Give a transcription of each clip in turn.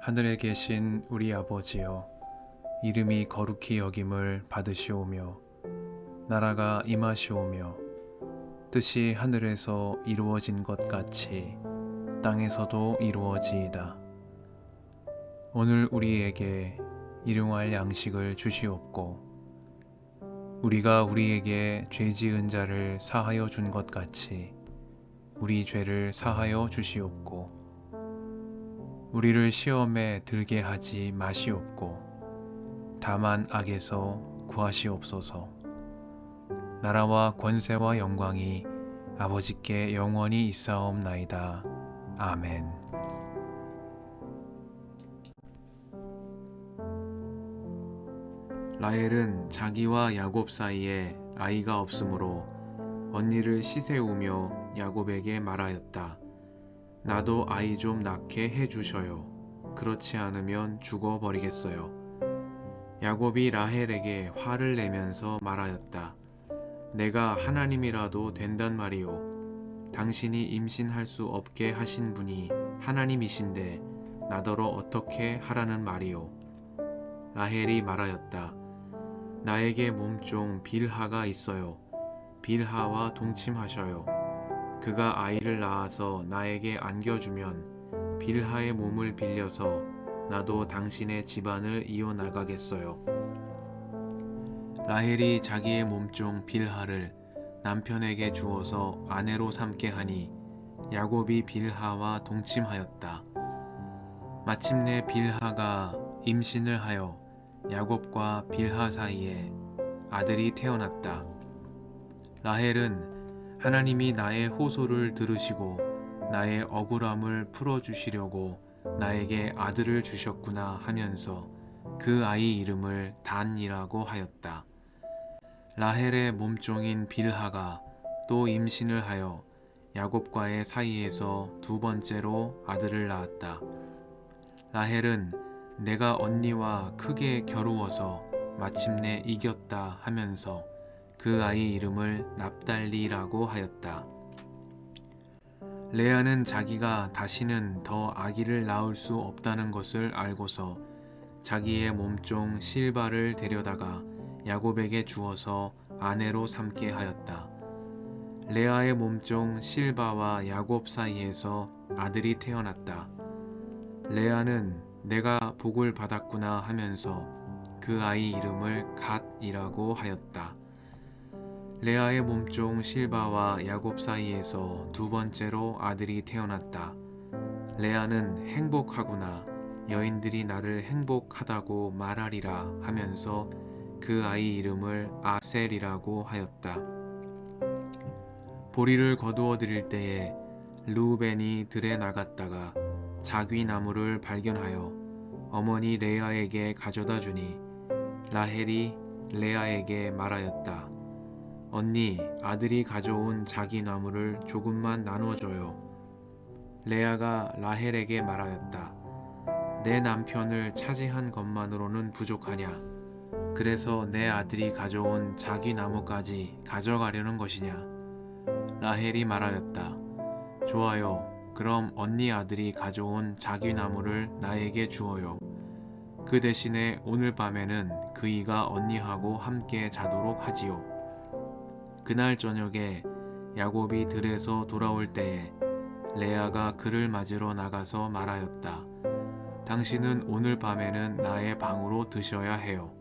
하늘에 계신 우리 아버지여, 이름이 거룩히 여김을 받으시오며 나라가 임하시오며 뜻이 하늘에서 이루어진 것 같이 땅에서도 이루어지이다. 오늘 우리에게 일용할 양식을 주시옵고 우리가 우리에게 죄 지은 자를 사하여 준 것 같이 우리 죄를 사하여 주시옵고 우리를 시험에 들게 하지 마시옵고 다만 악에서 구하시옵소서. 나라와 권세와 영광이 아버지께 영원히 있사옵나이다. 아멘. 라헬은 자기와 야곱 사이에 아이가 없으므로 언니를 시세우며 야곱에게 말하였다. 나도 아이 좀 낳게 해주셔요. 그렇지 않으면 죽어버리겠어요. 야곱이 라헬에게 화를 내면서 말하였다. 내가 하나님이라도 된단 말이오. 당신이 임신할 수 없게 하신 분이 하나님이신데 나더러 어떻게 하라는 말이오. 라헬이 말하였다. 나에게 몸종 빌하가 있어요. 빌하와 동침하셔요. 그가 아이를 낳아서 나에게 안겨주면 빌하의 몸을 빌려서 나도 당신의 집안을 이어나가겠어요. 라헬이 자기의 몸종 빌하를 남편에게 주어서 아내로 삼게 하니 야곱이 빌하와 동침하였다. 마침내 빌하가 임신을 하여 야곱과 빌하 사이에 아들이 태어났다. 라헬은 하나님이 나의 호소를 들으시고 나의 억울함을 풀어주시려고 나에게 아들을 주셨구나 하면서 그 아이 이름을 단이라고 하였다. 라헬의 몸종인 빌하가 또 임신을 하여 야곱과의 사이에서 두 번째로 아들을 낳았다. 라헬은 내가 언니와 크게 겨루어서 마침내 이겼다 하면서 그 아이 이름을 납달리라고 하였다. 레아는 자기가 다시는 더 아기를 낳을 수 없다는 것을 알고서 자기의 몸종 실바를 데려다가 야곱에게 주어서 아내로 삼게 하였다. 레아의 몸종 실바와 야곱 사이에서 아들이 태어났다. 레아는 내가 복을 받았구나 하면서 그 아이 이름을 갓이라고 하였다. 레아의 몸종 실바와 야곱 사이에서 두 번째로 아들이 태어났다. 레아는 행복하구나, 여인들이 나를 행복하다고 말하리라 하면서 그 아이 이름을 아셀이라고 하였다. 보리를 거두어 드릴 때에 르우벤이 들에 나갔다가 자귀나무를 발견하여 어머니 레아에게 가져다 주니 라헬이 레아에게 말하였다. 언니, 아들이 가져온 자귀나무를 조금만 나눠줘요. 레아가 라헬에게 말하였다. 내 남편을 차지한 것만으로는 부족하냐? 그래서 내 아들이 가져온 자귀나무까지 가져가려는 것이냐? 라헬이 말하였다. 좋아요. 그럼 언니 아들이 가져온 자귀나무를 나에게 주어요. 그 대신에 오늘 밤에는 그이가 언니하고 함께 자도록 하지요. 그날 저녁에 야곱이 들에서 돌아올 때에 레아가 그를 맞으러 나가서 말하였다. 당신은 오늘 밤에는 나의 방으로 드셔야 해요.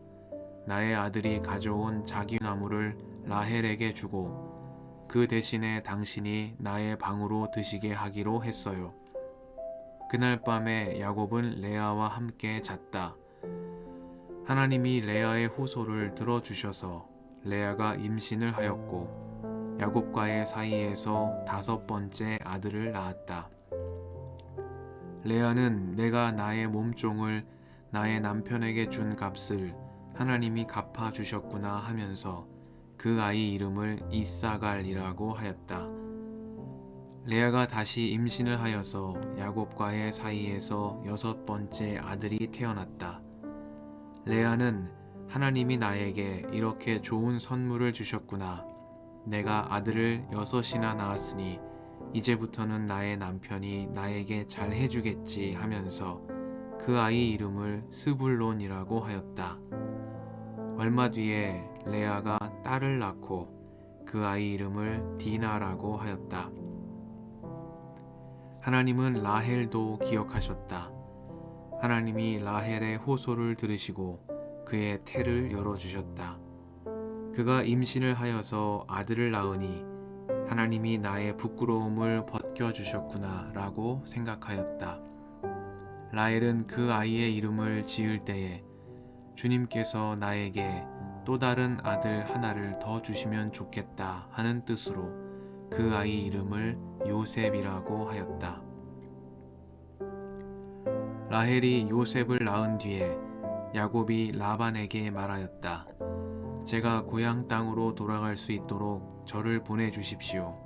나의 아들이 가져온 자귀나무를 라헬에게 주고 그 대신에 당신이 나의 방으로 드시게 하기로 했어요. 그날 밤에 야곱은 레아와 함께 잤다. 하나님이 레아의 호소를 들어주셔서 레아가 임신을 하였고 야곱과의 사이에서 다섯 번째 아들을 낳았다. 레아는 내가 나의 몸종을 나의 남편에게 준 값을 하나님이 갚아주셨구나 하면서 그 아이 이름을 이사갈이라고 하였다. 레아가 다시 임신을 하여서 야곱과의 사이에서 여섯 번째 아들이 태어났다. 레아는 하나님이 나에게 이렇게 좋은 선물을 주셨구나. 내가 아들을 6이나 낳았으니 이제부터는 나의 남편이 나에게 잘 해주겠지 하면서 그 그 아이 이름을 스불론이라고 하였다. 얼마 뒤에 레아가 딸을 낳고 그 아이 이름을 디나라고 하였다. 하나님은 라헬도 기억하셨다. 하나님이 라헬의 호소를 들으시고 그의 태를 열어주셨다. 그가 임신을 하여서 아들을 낳으니 하나님이 나의 부끄러움을 벗겨주셨구나 라고 생각하였다. 라헬은 그 아이의 이름을 지을 때에 주님께서 나에게 또 다른 아들 하나를 더 주시면 좋겠다 하는 뜻으로 그 아이 이름을 요셉이라고 하였다. 라헬이 요셉을 낳은 뒤에 야곱이 라반에게 말하였다. 제가 고향 땅으로 돌아갈 수 있도록 저를 보내주십시오.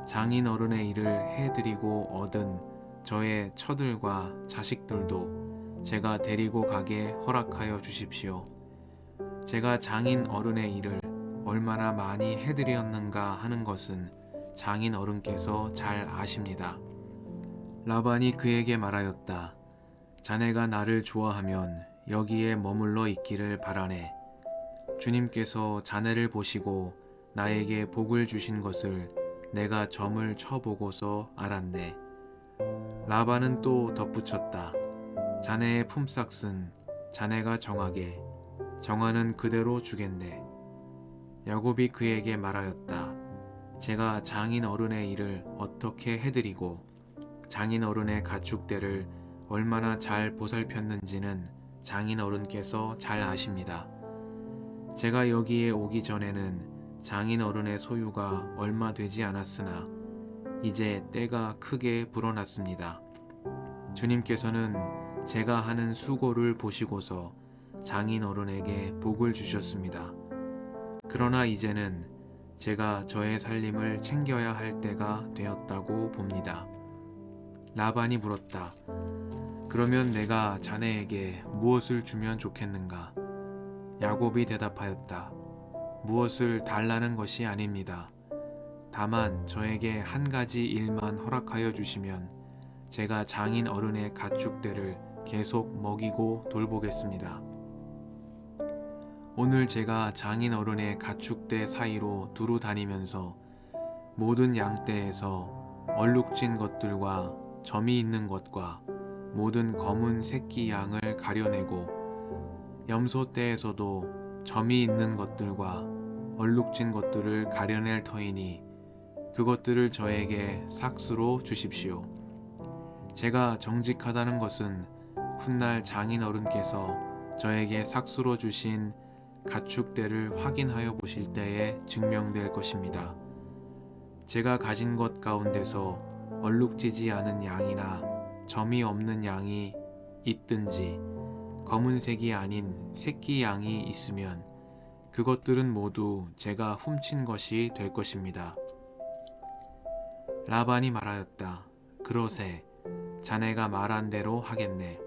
장인 어른의 일을 해드리고 얻은 저의 처들과 자식들도 제가 데리고 가게 허락하여 주십시오. 제가 장인 어른의 일을 얼마나 많이 해드렸는가 하는 것은 장인 어른께서 잘 아십니다. 라반이 그에게 말하였다. 자네가 나를 좋아하면 여기에 머물러 있기를 바라네. 주님께서 자네를 보시고 나에게 복을 주신 것을 내가 점을 쳐보고서 알았네. 라반은 또 덧붙였다. 자네의 품삯은 자네가 정하게, 정하는 그대로 주겠네. 야곱이 그에게 말하였다. 제가 장인 어른의 일을 어떻게 해드리고 장인 어른의 가축대를 얼마나 잘 보살폈는지는 장인 어른께서 잘 아십니다. 제가 여기에 오기 전에는 장인 어른의 소유가 얼마 되지 않았으나 이제 때가 크게 불어났습니다. 주님께서는 제가 하는 수고를 보시고서 장인 어른에게 복을 주셨습니다. 그러나 이제는 제가 저의 살림을 챙겨야 할 때가 되었다고 봅니다. 라반이 물었다. 그러면 내가 자네에게 무엇을 주면 좋겠는가? 야곱이 대답하였다. 무엇을 달라는 것이 아닙니다. 다만 저에게 한 가지 일만 허락하여 주시면 제가 장인 어른의 가축들을 계속 먹이고 돌보겠습니다. 오늘 제가 장인 어른의 가축대 사이로 두루 다니면서 모든 양떼에서 얼룩진 것들과 점이 있는 것과 모든 검은 새끼 양을 가려내고 염소떼에서도 점이 있는 것들과 얼룩진 것들을 가려낼 터이니 그것들을 저에게 삭수로 주십시오. 제가 정직하다는 것은 훗날 장인 어른께서 저에게 삭수로 주신 가축대를 확인하여 보실 때에 증명될 것입니다. 제가 가진 것 가운데서 얼룩지지 않은 양이나 점이 없는 양이 있든지 검은색이 아닌 새끼 양이 있으면 그것들은 모두 제가 훔친 것이 될 것입니다. 라반이 말하였다. 그러세. 자네가 말한 대로 하겠네.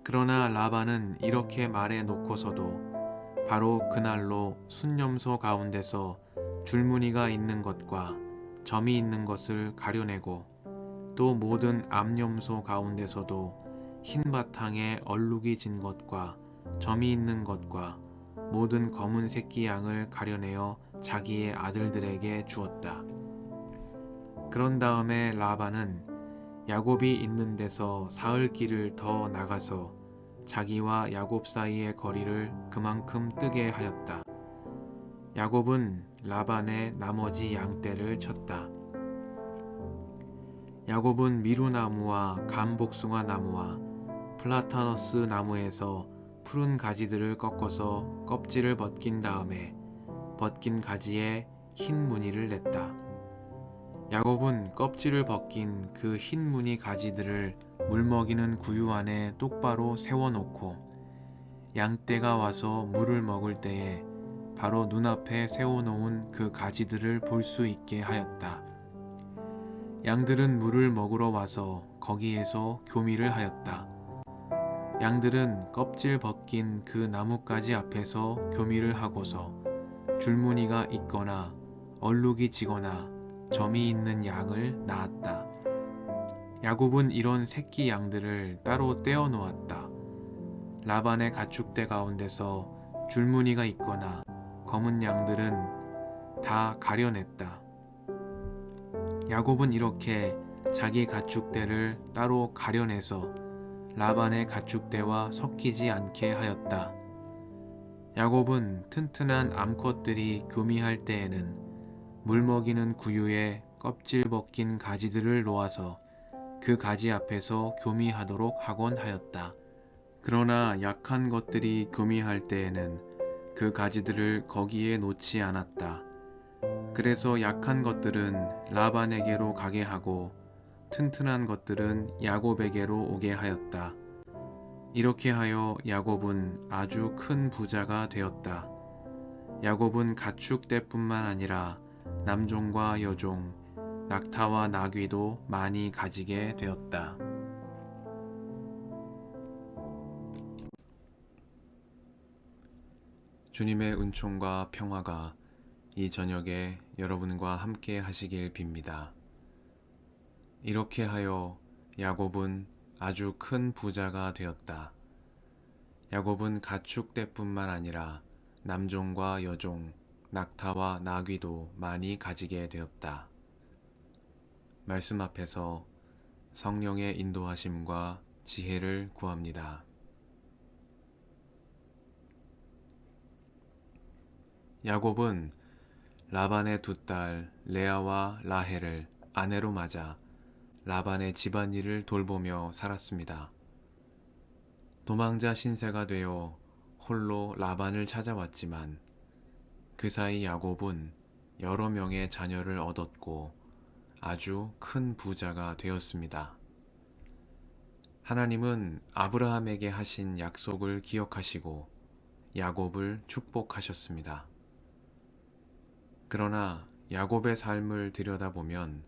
그러나 라반은 이렇게 말해 놓고서도 바로 그날로 순념소 가운데서 줄무늬가 있는 것과 점이 있는 것을 가려내고 또 모든 암염소 가운데서도 흰 바탕에 얼룩이 진 것과 점이 있는 것과 모든 검은 새끼 양을 가려내어 자기의 아들들에게 주었다. 그런 다음에 라반은 야곱이 있는 데서 사흘 길을 더 나가서 자기와 야곱 사이의 거리를 그만큼 뜨게 하였다. 야곱은 라반의 나머지 양떼를 쳤다. 야곱은 미루나무와 감복숭아 나무와 플라타너스 나무에서 푸른 가지들을 꺾어서 껍질을 벗긴 다음에 벗긴 가지에 흰 무늬를 냈다. 야곱은 껍질을 벗긴 그 흰 무늬 가지들을 물먹이는 구유 안에 똑바로 세워놓고 양떼가 와서 물을 먹을 때에 바로 눈앞에 세워놓은 그 가지들을 볼 수 있게 하였다. 양들은 물을 먹으러 와서 거기에서 교미를 하였다. 양들은 껍질 벗긴 그 나뭇가지 앞에서 교미를 하고서 줄무늬가 있거나 얼룩이 지거나 점이 있는 양을 낳았다. 야곱은 이런 새끼 양들을 따로 떼어 놓았다. 라반의 가축대 가운데서 줄무늬가 있거나 검은 양들은 다 가려냈다. 야곱은 이렇게 자기 가축대를 따로 가려내서 라반의 가축대와 섞이지 않게 하였다. 야곱은 튼튼한 암컷들이 교미할 때에는 물먹이는 구유에 껍질 벗긴 가지들을 놓아서 그 가지 앞에서 교미하도록 하곤 하였다. 그러나 약한 것들이 교미할 때에는 그 가지들을 거기에 놓지 않았다. 그래서 약한 것들은 라반에게로 가게 하고 튼튼한 것들은 야곱에게로 오게 하였다. 이렇게 하여 야곱은 아주 큰 부자가 되었다. 야곱은 가축대뿐만 아니라 남종과 여종, 낙타와 나귀도 많이 가지게 되었다. 주님의 은총과 평화가 이 저녁에 여러분과 함께 하시길 빕니다. 이렇게 하여 야곱은 아주 큰 부자가 되었다. 야곱은 가축대뿐만 아니라 남종과 여종, 낙타와 나귀도 많이 가지게 되었다. 말씀 앞에서 성령의 인도하심과 지혜를 구합니다. 야곱은 라반의 두 딸 레아와 라헬을 아내로 맞아 라반의 집안일을 돌보며 살았습니다. 도망자 신세가 되어 홀로 라반을 찾아왔지만 그 사이 야곱은 여러 명의 자녀를 얻었고 아주 큰 부자가 되었습니다. 하나님은 아브라함에게 하신 약속을 기억하시고 야곱을 축복하셨습니다. 그러나 야곱의 삶을 들여다보면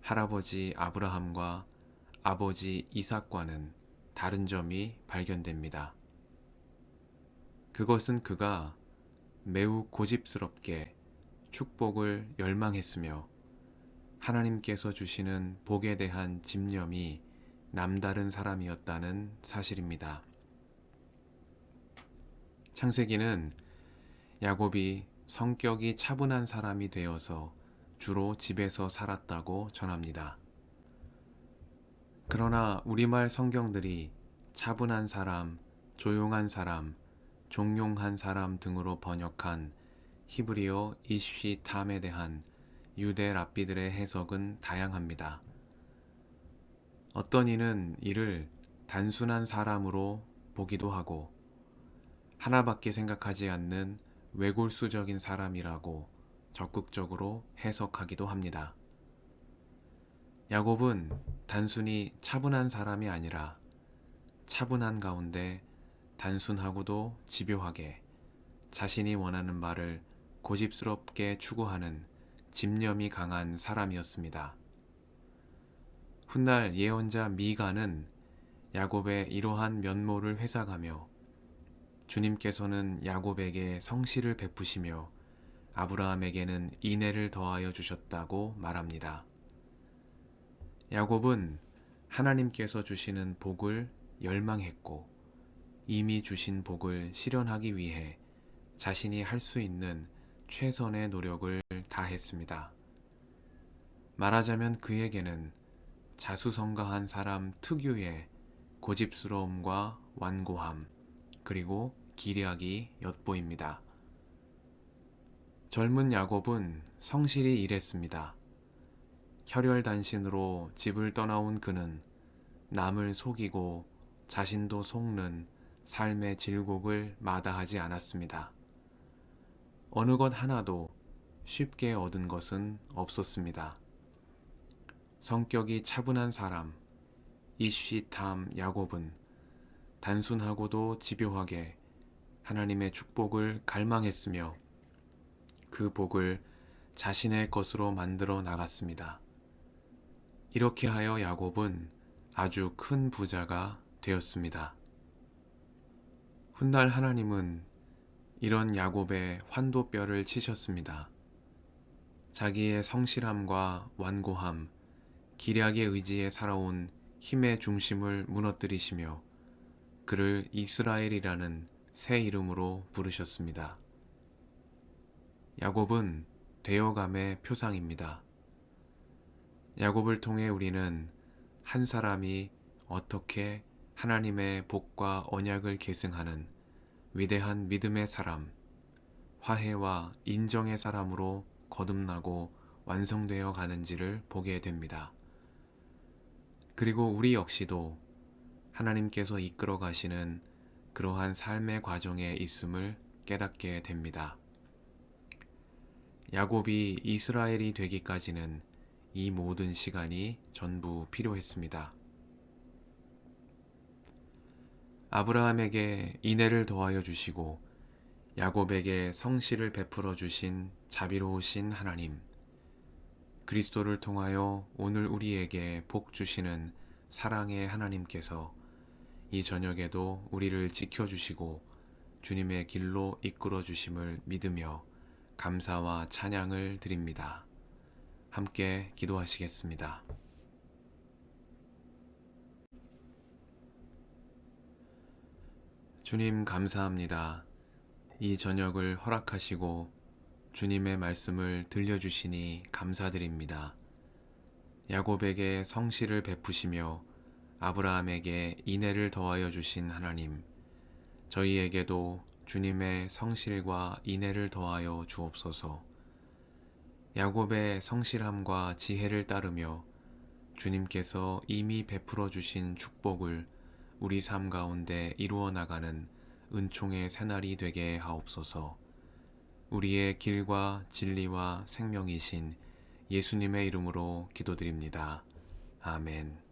할아버지 아브라함과 아버지 이삭과는 다른 점이 발견됩니다. 그것은 그가 매우 고집스럽게 축복을 열망했으며 하나님께서 주시는 복에 대한 집념이 남다른 사람이었다는 사실입니다. 창세기는 야곱이 성격이 차분한 사람이 되어서 주로 집에서 살았다고 전합니다. 그러나 우리말 성경들이 차분한 사람, 조용한 사람, 종용한 사람 등으로 번역한 히브리어 이쉬탐에 대한 유대 랍비들의 해석은 다양합니다. 어떤 이는 이를 단순한 사람으로 보기도 하고 하나밖에 생각하지 않는 외골수적인 사람이라고 적극적으로 해석하기도 합니다. 야곱은 단순히 차분한 사람이 아니라 차분한 가운데 단순하고도 집요하게 자신이 원하는 바를 고집스럽게 추구하는 집념이 강한 사람이었습니다. 훗날 예언자 미가는 야곱의 이러한 면모를 회상하며 주님께서는 야곱에게 성실을 베푸시며 아브라함에게는 인애를 더하여 주셨다고 말합니다. 야곱은 하나님께서 주시는 복을 열망했고 이미 주신 복을 실현하기 위해 자신이 할 수 있는 최선의 노력을 다했습니다. 말하자면 그에게는 자수성가한 사람 특유의 고집스러움과 완고함, 그리고 기략이 엿보입니다. 젊은 야곱은 성실히 일했습니다. 혈혈단신으로 집을 떠나온 그는 남을 속이고 자신도 속는 삶의 질곡을 마다하지 않았습니다. 어느 것 하나도 쉽게 얻은 것은 없었습니다. 성격이 차분한 사람, 이쉬탐 야곱은 단순하고도 집요하게 하나님의 축복을 갈망했으며 그 복을 자신의 것으로 만들어 나갔습니다. 이렇게 하여 야곱은 아주 큰 부자가 되었습니다. 훗날 하나님은 이런 야곱의 환도뼈를 치셨습니다. 자기의 성실함과 완고함, 기략의 의지에 살아온 힘의 중심을 무너뜨리시며 그를 이스라엘이라는 새 이름으로 부르셨습니다. 야곱은 되어감의 표상입니다. 야곱을 통해 우리는 한 사람이 어떻게 하나님의 복과 언약을 계승하는 위대한 믿음의 사람, 화해와 인정의 사람으로 거듭나고 완성되어 가는지를 보게 됩니다. 그리고 우리 역시도 하나님께서 이끌어 가시는 그러한 삶의 과정에 있음을 깨닫게 됩니다. 야곱이 이스라엘이 되기까지는 이 모든 시간이 전부 필요했습니다. 아브라함에게 인애를 더하여 주시고 야곱에게 성실을 베풀어 주신 자비로우신 하나님, 그리스도를 통하여 오늘 우리에게 복 주시는 사랑의 하나님께서 이 저녁에도 우리를 지켜주시고 주님의 길로 이끌어 주심을 믿으며 감사와 찬양을 드립니다. 함께 기도하시겠습니다. 주님 감사합니다. 이 저녁을 허락하시고 주님의 말씀을 들려주시니 감사드립니다. 야곱에게 성실을 베푸시며 아브라함에게 인애를 더하여 주신 하나님, 저희에게도 주님의 성실과 인애를 더하여 주옵소서. 야곱의 성실함과 지혜를 따르며 주님께서 이미 베풀어 주신 축복을 우리 삶 가운데 이루어 나가는 은총의 새날이 되게 하옵소서. 우리의 길과 진리와 생명이신 예수님의 이름으로 기도드립니다. 아멘.